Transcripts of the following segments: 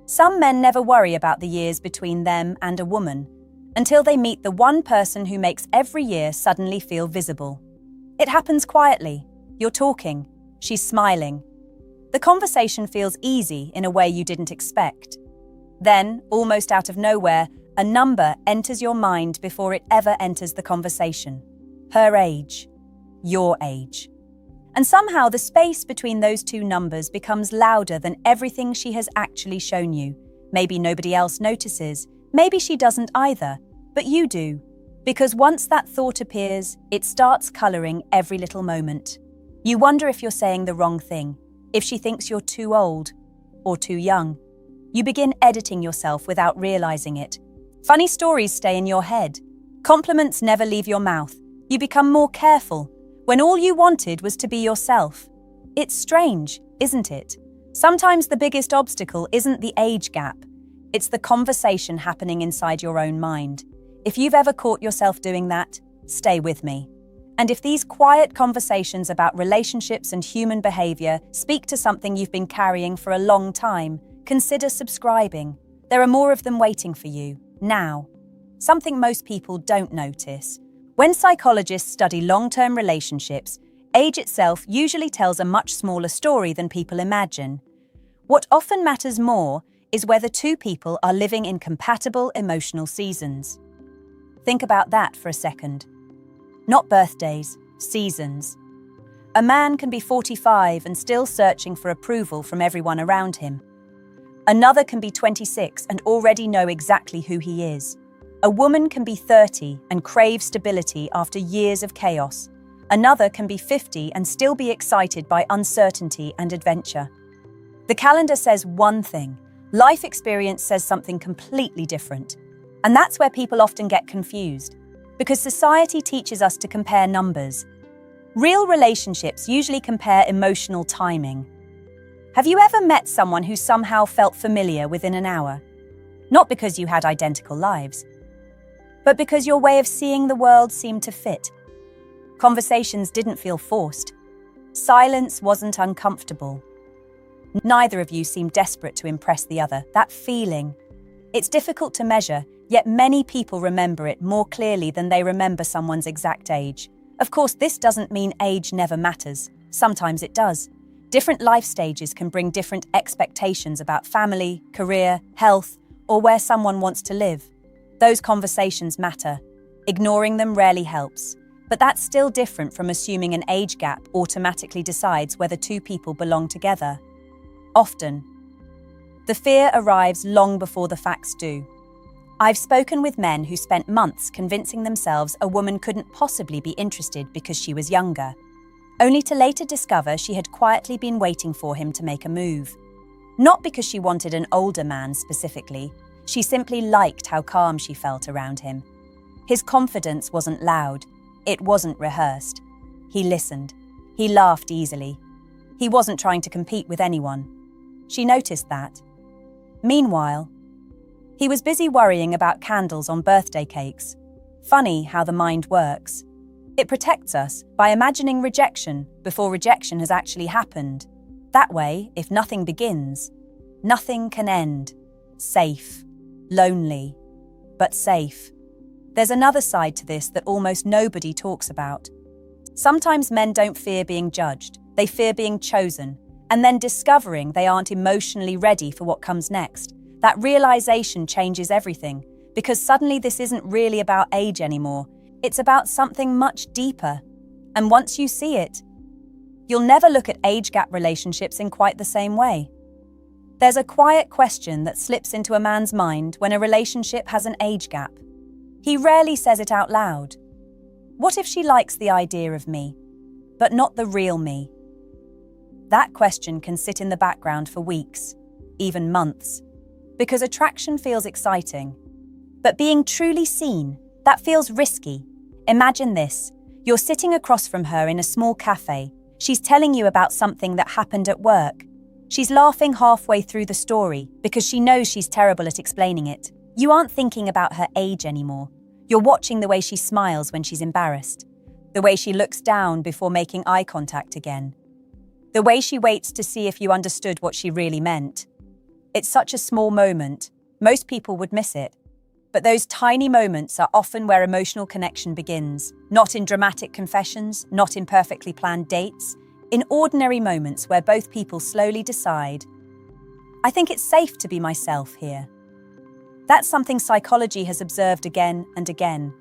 Some men never worry about the years between them and a woman until they meet the one person who makes every year suddenly feel visible. It happens quietly. You're talking. She's smiling. The conversation feels easy in a way you didn't expect. Then, almost out of nowhere, a number enters your mind before it ever enters the conversation. Her age. Your age. And somehow the space between those two numbers becomes louder than everything she has actually shown you. Maybe nobody else notices. Maybe she doesn't either. But you do. Because once that thought appears, it starts coloring every little moment. You wonder if you're saying the wrong thing, if she thinks you're too old or too young. You begin editing yourself without realizing it. Funny stories stay in your head. Compliments never leave your mouth. You become more careful when all you wanted was to be yourself. It's strange, isn't it? Sometimes the biggest obstacle isn't the age gap. It's the conversation happening inside your own mind. If you've ever caught yourself doing that, stay with me. And if these quiet conversations about relationships and human behavior speak to something you've been carrying for a long time, consider subscribing. There are more of them waiting for you, now. Something most people don't notice. When psychologists study long-term relationships, age itself usually tells a much smaller story than people imagine. What often matters more is whether two people are living in compatible emotional seasons. Think about that for a second. Not birthdays, seasons. A man can be 45 and still searching for approval from everyone around him. Another can be 26 and already know exactly who he is. A woman can be 30 and crave stability after years of chaos. Another can be 50 and still be excited by uncertainty and adventure. The calendar says one thing. Life experience says something completely different. And that's where people often get confused, because society teaches us to compare numbers. Real relationships usually compare emotional timing. Have you ever met someone who somehow felt familiar within an hour? Not because you had identical lives, but because your way of seeing the world seemed to fit. Conversations didn't feel forced. Silence wasn't uncomfortable. Neither of you seemed desperate to impress the other. That feeling. It's difficult to measure, yet many people remember it more clearly than they remember someone's exact age. Of course, this doesn't mean age never matters. Sometimes it does. Different life stages can bring different expectations about family, career, health, or where someone wants to live. Those conversations matter. Ignoring them rarely helps. But that's still different from assuming an age gap automatically decides whether two people belong together. Often, the fear arrives long before the facts do. I've spoken with men who spent months convincing themselves a woman couldn't possibly be interested because she was younger, only to later discover she had quietly been waiting for him to make a move. Not because she wanted an older man specifically, she simply liked how calm she felt around him. His confidence wasn't loud, it wasn't rehearsed. He listened. He laughed easily. He wasn't trying to compete with anyone. She noticed that. Meanwhile, he was busy worrying about candles on birthday cakes. Funny how the mind works. It protects us by imagining rejection before rejection has actually happened. That way, if nothing begins, nothing can end. Safe. Lonely. But safe. There's another side to this that almost nobody talks about. Sometimes men don't fear being judged. They fear being chosen, and then discovering they aren't emotionally ready for what comes next. That realization changes everything, because suddenly this isn't really about age anymore. It's about something much deeper. And once you see it, you'll never look at age gap relationships in quite the same way. There's a quiet question that slips into a man's mind when a relationship has an age gap. He rarely says it out loud. What if she likes the idea of me, but not the real me? That question can sit in the background for weeks, even months, because attraction feels exciting. But being truly seen, that feels risky. Imagine this. You're sitting across from her in a small cafe. She's telling you about something that happened at work. She's laughing halfway through the story because she knows she's terrible at explaining it. You aren't thinking about her age anymore. You're watching the way she smiles when she's embarrassed, the way she looks down before making eye contact again, the way she waits to see if you understood what she really meant. It's such a small moment, most people would miss it. But those tiny moments are often where emotional connection begins, not in dramatic confessions, not in perfectly planned dates, in ordinary moments where both people slowly decide, I think it's safe to be myself here. That's something psychology has observed again and again.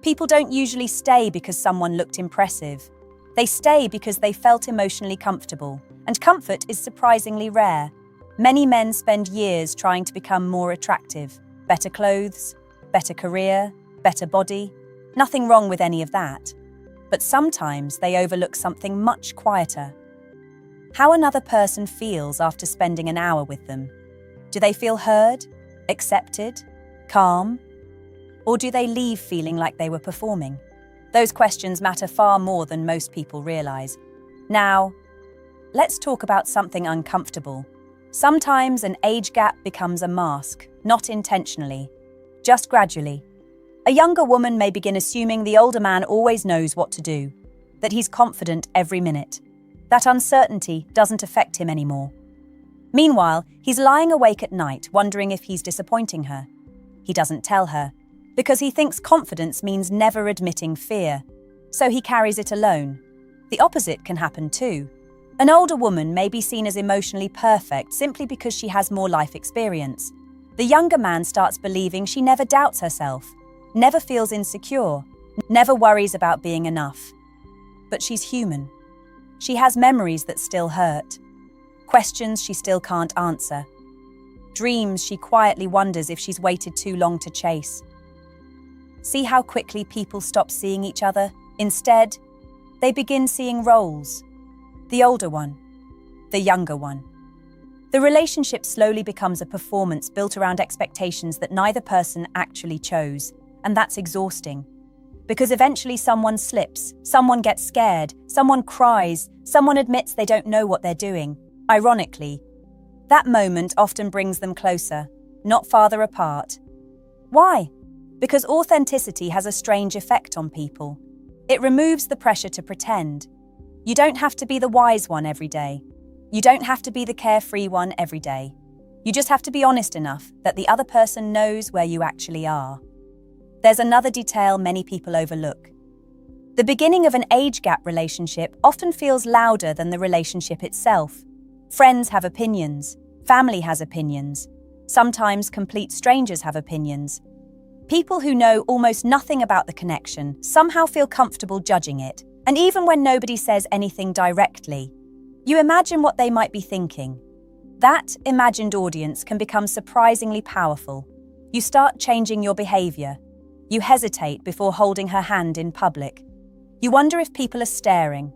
People don't usually stay because someone looked impressive. They stay because they felt emotionally comfortable, and comfort is surprisingly rare. Many men spend years trying to become more attractive. Better clothes, better career, better body. Nothing wrong with any of that. But sometimes they overlook something much quieter. How another person feels after spending an hour with them. Do they feel heard, accepted, calm? Or do they leave feeling like they were performing? Those questions matter far more than most people realize. Now, let's talk about something uncomfortable. Sometimes an age gap becomes a mask, not intentionally, just gradually. A younger woman may begin assuming the older man always knows what to do, that he's confident every minute. That uncertainty doesn't affect him anymore. Meanwhile, he's lying awake at night wondering if he's disappointing her. He doesn't tell her, because he thinks confidence means never admitting fear, so he carries it alone. The opposite can happen too. An older woman may be seen as emotionally perfect simply because she has more life experience. The younger man starts believing she never doubts herself, never feels insecure, never worries about being enough. But she's human. She has memories that still hurt, questions she still can't answer, dreams she quietly wonders if she's waited too long to chase. See how quickly people stop seeing each other? Instead, they begin seeing roles. The older one, the younger one. The relationship slowly becomes a performance built around expectations that neither person actually chose, and that's exhausting. Because eventually someone slips, someone gets scared, someone cries, someone admits they don't know what they're doing. Ironically, that moment often brings them closer, not farther apart. Why? Because authenticity has a strange effect on people. It removes the pressure to pretend. You don't have to be the wise one every day. You don't have to be the carefree one every day. You just have to be honest enough that the other person knows where you actually are. There's another detail many people overlook. The beginning of an age gap relationship often feels louder than the relationship itself. Friends have opinions. Family has opinions. Sometimes complete strangers have opinions. People who know almost nothing about the connection somehow feel comfortable judging it. And even when nobody says anything directly, you imagine what they might be thinking. That imagined audience can become surprisingly powerful. You start changing your behavior. You hesitate before holding her hand in public. You wonder if people are staring.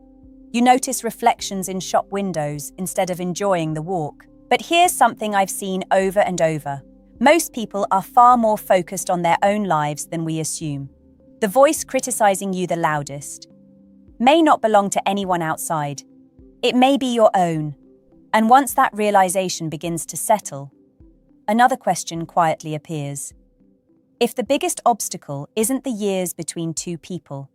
You notice reflections in shop windows instead of enjoying the walk. But here's something I've seen over and over. Most people are far more focused on their own lives than we assume. The voice criticizing you the loudest may not belong to anyone outside. It may be your own. And once that realization begins to settle, another question quietly appears. If the biggest obstacle isn't the years between two people,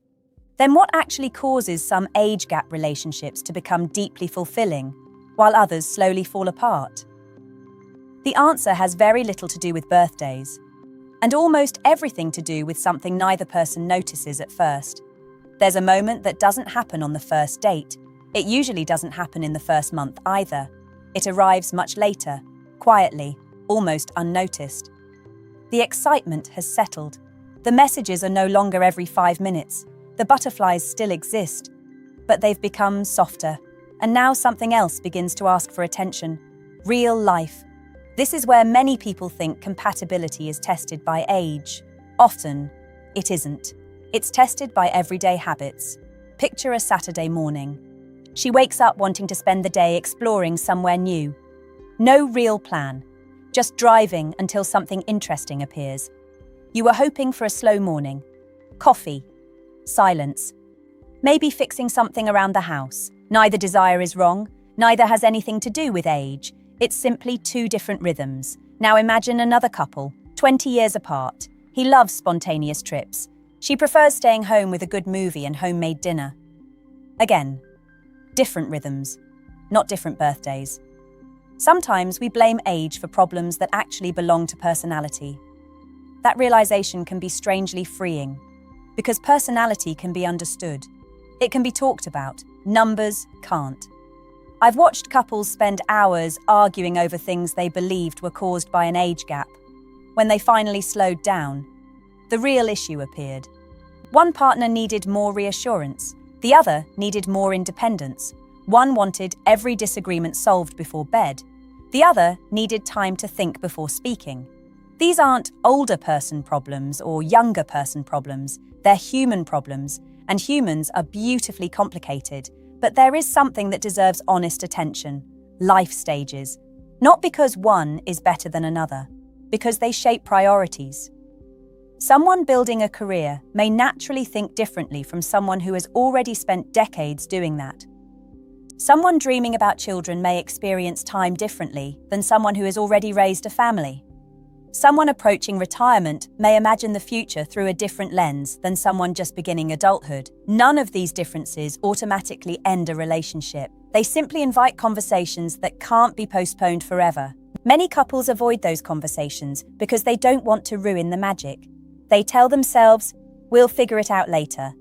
then what actually causes some age gap relationships to become deeply fulfilling, while others slowly fall apart? The answer has very little to do with birthdays, and almost everything to do with something neither person notices at first. There's a moment that doesn't happen on the first date. It usually doesn't happen in the first month either. It arrives much later, quietly, almost unnoticed. The excitement has settled. The messages are no longer every 5 minutes. The butterflies still exist, but they've become softer. And now something else begins to ask for attention. Real life. This is where many people think compatibility is tested by age. Often, it isn't. It's tested by everyday habits. Picture a Saturday morning. She wakes up wanting to spend the day exploring somewhere new. No real plan. Just driving until something interesting appears. You were hoping for a slow morning. Coffee. Silence. Maybe fixing something around the house. Neither desire is wrong. Neither has anything to do with age. It's simply two different rhythms. Now imagine another couple, 20 years apart. He loves spontaneous trips. She prefers staying home with a good movie and homemade dinner. Again, different rhythms, not different birthdays. Sometimes we blame age for problems that actually belong to personality. That realization can be strangely freeing, because personality can be understood. It can be talked about. Numbers can't. I've watched couples spend hours arguing over things they believed were caused by an age gap. When they finally slowed down, the real issue appeared. One partner needed more reassurance. The other needed more independence. One wanted every disagreement solved before bed. The other needed time to think before speaking. These aren't older person problems or younger person problems. They're human problems, and humans are beautifully complicated. But there is something that deserves honest attention: life stages. Not because one is better than another, because they shape priorities. Someone building a career may naturally think differently from someone who has already spent decades doing that. Someone dreaming about children may experience time differently than someone who has already raised a family. Someone approaching retirement may imagine the future through a different lens than someone just beginning adulthood. None of these differences automatically end a relationship. They simply invite conversations that can't be postponed forever. Many couples avoid those conversations because they don't want to ruin the magic. They tell themselves, "We'll figure it out later."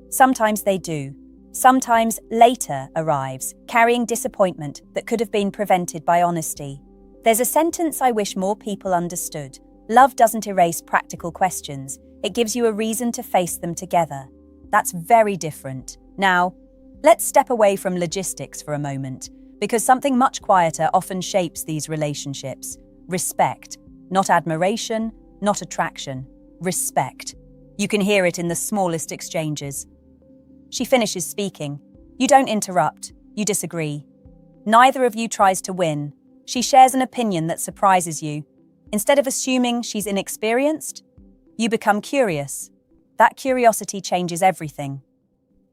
Sometimes they do. Sometimes later arrives, carrying disappointment that could have been prevented by honesty. There's a sentence I wish more people understood. Love doesn't erase practical questions. It gives you a reason to face them together. That's very different. Now, let's step away from logistics for a moment, because something much quieter often shapes these relationships. Respect. Not admiration, not attraction. Respect. You can hear it in the smallest exchanges. She finishes speaking. You don't interrupt. You disagree. Neither of you tries to win. She shares an opinion that surprises you. Instead of assuming she's inexperienced, you become curious. That curiosity changes everything.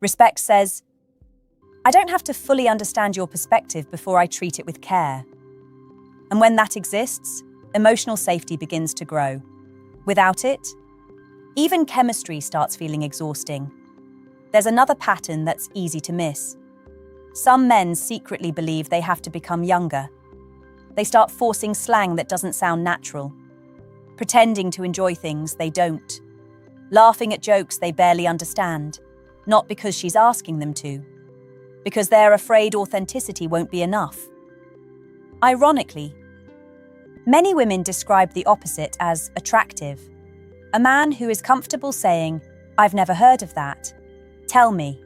Respect says, "I don't have to fully understand your perspective before I treat it with care." And when that exists, emotional safety begins to grow. Without it, even chemistry starts feeling exhausting. There's another pattern that's easy to miss. Some men secretly believe they have to become younger. They start forcing slang that doesn't sound natural, pretending to enjoy things they don't, laughing at jokes they barely understand, not because she's asking them to, because they're afraid authenticity won't be enough. Ironically, many women describe the opposite as attractive. A man who is comfortable saying, "I've never heard of that. Tell me."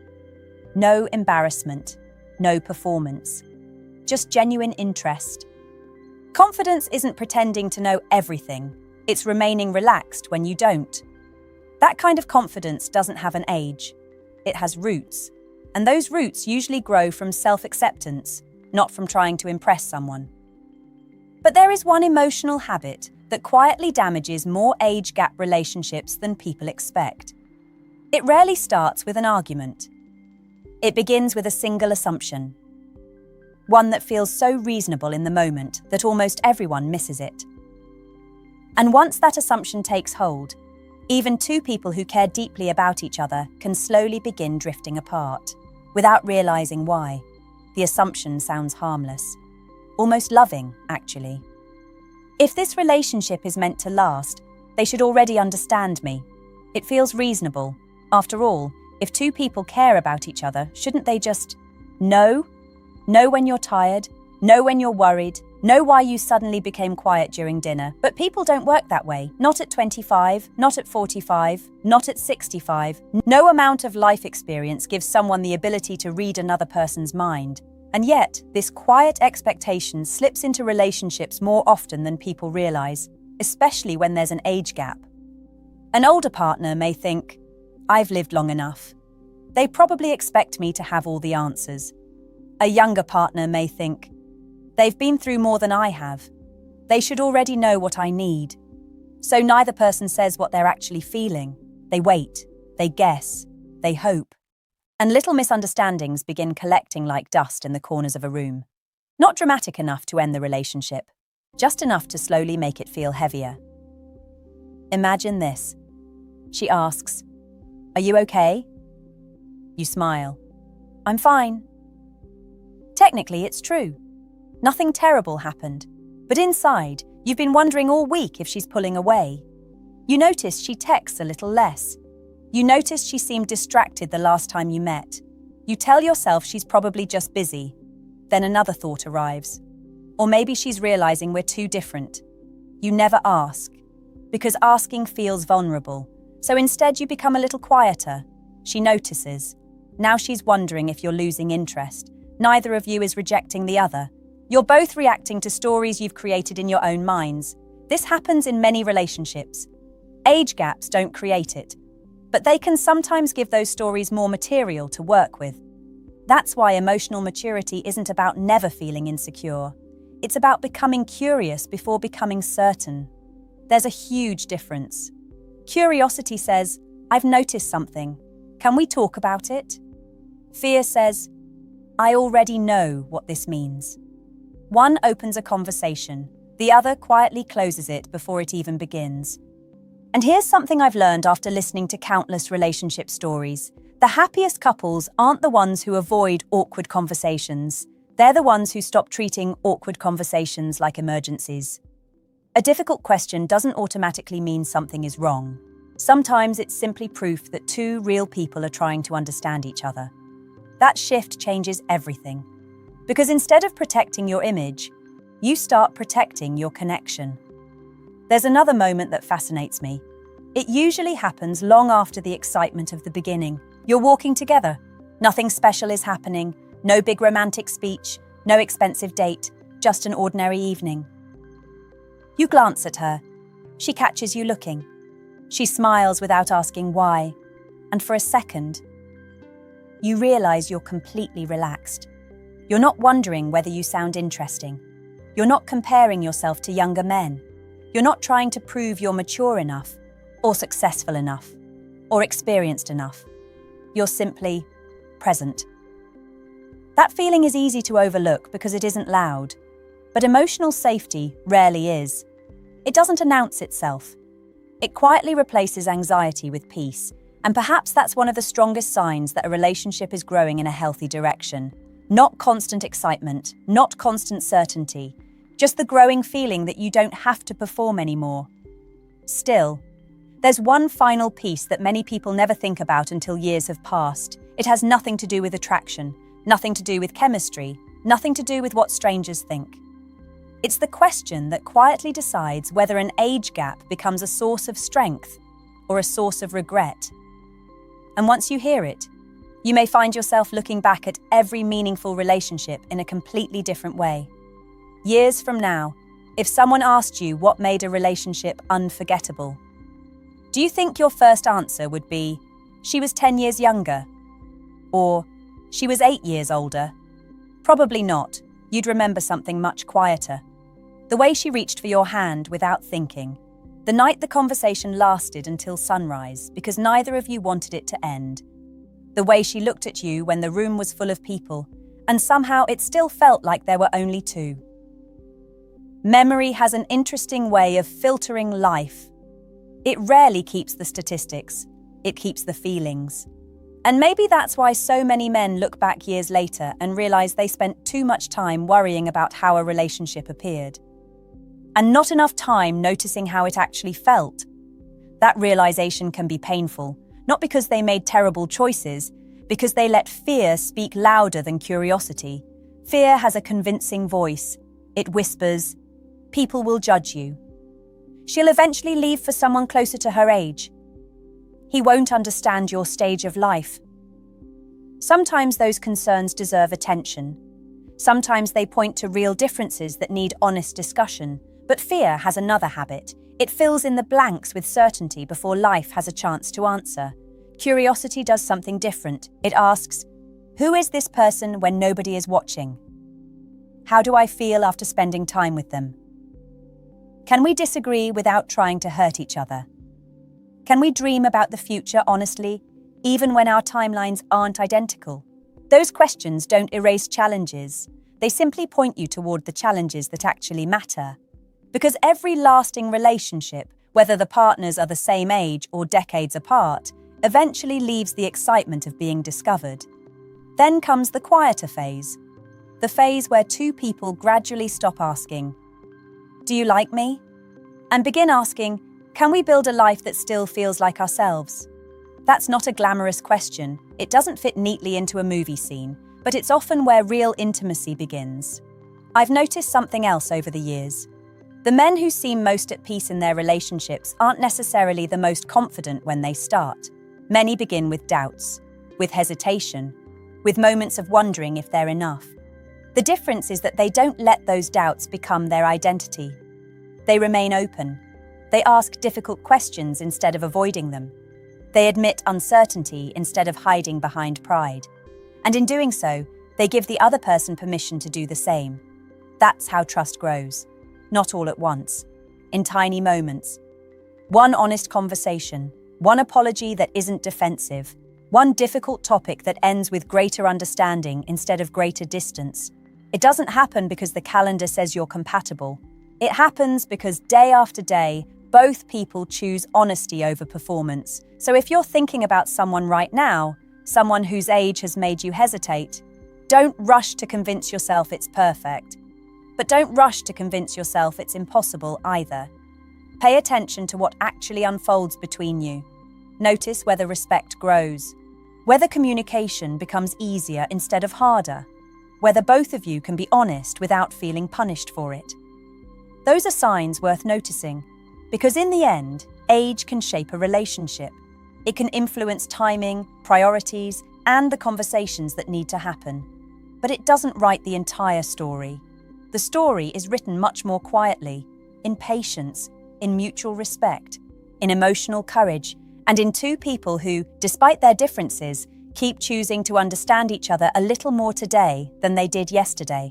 No embarrassment, no performance, just genuine interest. Confidence isn't pretending to know everything. It's remaining relaxed when you don't. That kind of confidence doesn't have an age. It has roots, and those roots usually grow from self-acceptance, not from trying to impress someone. But there is one emotional habit that quietly damages more age gap relationships than people expect. It rarely starts with an argument. It begins with a single assumption, one that feels so reasonable in the moment that almost everyone misses it. And once that assumption takes hold, even two people who care deeply about each other can slowly begin drifting apart, without realizing why. The assumption sounds harmless, almost loving, actually. If this relationship is meant to last, they should already understand me. It feels reasonable. After all, if two people care about each other, shouldn't they just know? Know when you're tired, know when you're worried, know why you suddenly became quiet during dinner. But people don't work that way. Not at 25, not at 45, not at 65. No amount of life experience gives someone the ability to read another person's mind. And yet, this quiet expectation slips into relationships more often than people realize, especially when there's an age gap. An older partner may think, "I've lived long enough. They probably expect me to have all the answers." A younger partner may think, "They've been through more than I have. They should already know what I need." So neither person says what they're actually feeling. They wait, they guess, they hope. And little misunderstandings begin collecting like dust in the corners of a room. Not dramatic enough to end the relationship, just enough to slowly make it feel heavier. Imagine this. She asks, "Are you okay?" You smile. "I'm fine." Technically, it's true. Nothing terrible happened, but inside, you've been wondering all week if she's pulling away. You notice she texts a little less. You notice she seemed distracted the last time you met. You tell yourself she's probably just busy. Then another thought arrives. Or maybe she's realizing we're too different. You never ask, because asking feels vulnerable. So instead you become a little quieter. She notices. Now she's wondering if you're losing interest. Neither of you is rejecting the other. You're both reacting to stories you've created in your own minds. This happens in many relationships. Age gaps don't create it, but they can sometimes give those stories more material to work with. That's why emotional maturity isn't about never feeling insecure. It's about becoming curious before becoming certain. There's a huge difference. Curiosity says, I've noticed something. Can we talk about it? Fear says, I already know what this means. One opens a conversation, the other quietly closes it before it even begins. And here's something I've learned after listening to countless relationship stories. The happiest couples aren't the ones who avoid awkward conversations. They're the ones who stop treating awkward conversations like emergencies. A difficult question doesn't automatically mean something is wrong. Sometimes it's simply proof that two real people are trying to understand each other. That shift changes everything. Because instead of protecting your image, you start protecting your connection. There's another moment that fascinates me. It usually happens long after the excitement of the beginning. You're walking together. Nothing special is happening. No big romantic speech. No expensive date. Just an ordinary evening. You glance at her. She catches you looking. She smiles without asking why. And for a second, you realize you're completely relaxed. You're not wondering whether you sound interesting. You're not comparing yourself to younger men. You're not trying to prove you're mature enough, or successful enough, or experienced enough. You're simply present. That feeling is easy to overlook because it isn't loud, but emotional safety rarely is. It doesn't announce itself. It quietly replaces anxiety with peace, and perhaps that's one of the strongest signs that a relationship is growing in a healthy direction. Not constant excitement, not constant certainty, just the growing feeling that you don't have to perform anymore. Still, there's one final piece that many people never think about until years have passed. It has nothing to do with attraction, nothing to do with chemistry, nothing to do with what strangers think. It's the question that quietly decides whether an age gap becomes a source of strength or a source of regret. And once you hear it, you may find yourself looking back at every meaningful relationship in a completely different way. Years from now, if someone asked you what made a relationship unforgettable, do you think your first answer would be, she was 10 years younger? Or, she was 8 years older? Probably not. You'd remember something much quieter. The way she reached for your hand without thinking. The night the conversation lasted until sunrise because neither of you wanted it to end. The way she looked at you when the room was full of people, and somehow it still felt like there were only two. Memory has an interesting way of filtering life. It rarely keeps the statistics, it keeps the feelings. And maybe that's why so many men look back years later and realize they spent too much time worrying about how a relationship appeared. And not enough time noticing how it actually felt. That realization can be painful, not because they made terrible choices, because they let fear speak louder than curiosity. Fear has a convincing voice. It whispers, people will judge you. She'll eventually leave for someone closer to her age. He won't understand your stage of life. Sometimes those concerns deserve attention. Sometimes they point to real differences that need honest discussion. But fear has another habit. It fills in the blanks with certainty before life has a chance to answer. Curiosity does something different. It asks, who is this person when nobody is watching? How do I feel after spending time with them? Can we disagree without trying to hurt each other? Can we dream about the future honestly, even when our timelines aren't identical? Those questions don't erase challenges. They simply point you toward the challenges that actually matter. Because every lasting relationship, whether the partners are the same age or decades apart, eventually leaves the excitement of being discovered. Then comes the quieter phase. the phase where two people gradually stop asking, "Do you like me?" and begin asking, "Can we build a life that still feels like ourselves?" That's not a glamorous question. It doesn't fit neatly into a movie scene, but it's often where real intimacy begins. I've noticed something else over the years. The men who seem most at peace in their relationships aren't necessarily the most confident when they start. Many begin with doubts, with hesitation, with moments of wondering if they're enough. The difference is that they don't let those doubts become their identity. They remain open. They ask difficult questions instead of avoiding them. They admit uncertainty instead of hiding behind pride. And in doing so, they give the other person permission to do the same. That's how trust grows. Not all at once. In tiny moments. One honest conversation. One apology that isn't defensive. One difficult topic that ends with greater understanding instead of greater distance. It doesn't happen because the calendar says you're compatible. It happens because day after day, both people choose honesty over performance. So if you're thinking about someone right now, someone whose age has made you hesitate, don't rush to convince yourself it's perfect. But don't rush to convince yourself it's impossible either. Pay attention to what actually unfolds between you. Notice whether respect grows, whether communication becomes easier instead of harder, whether both of you can be honest without feeling punished for it. Those are signs worth noticing, because in the end, age can shape a relationship. It can influence timing, priorities, and the conversations that need to happen. But it doesn't write the entire story. The story is written much more quietly, in patience, in mutual respect, in emotional courage, and in two people who, despite their differences, keep choosing to understand each other a little more today than they did yesterday.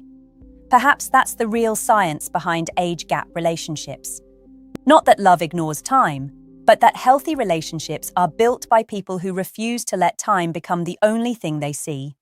Perhaps that's the real science behind age gap relationships. Not that love ignores time, but that healthy relationships are built by people who refuse to let time become the only thing they see.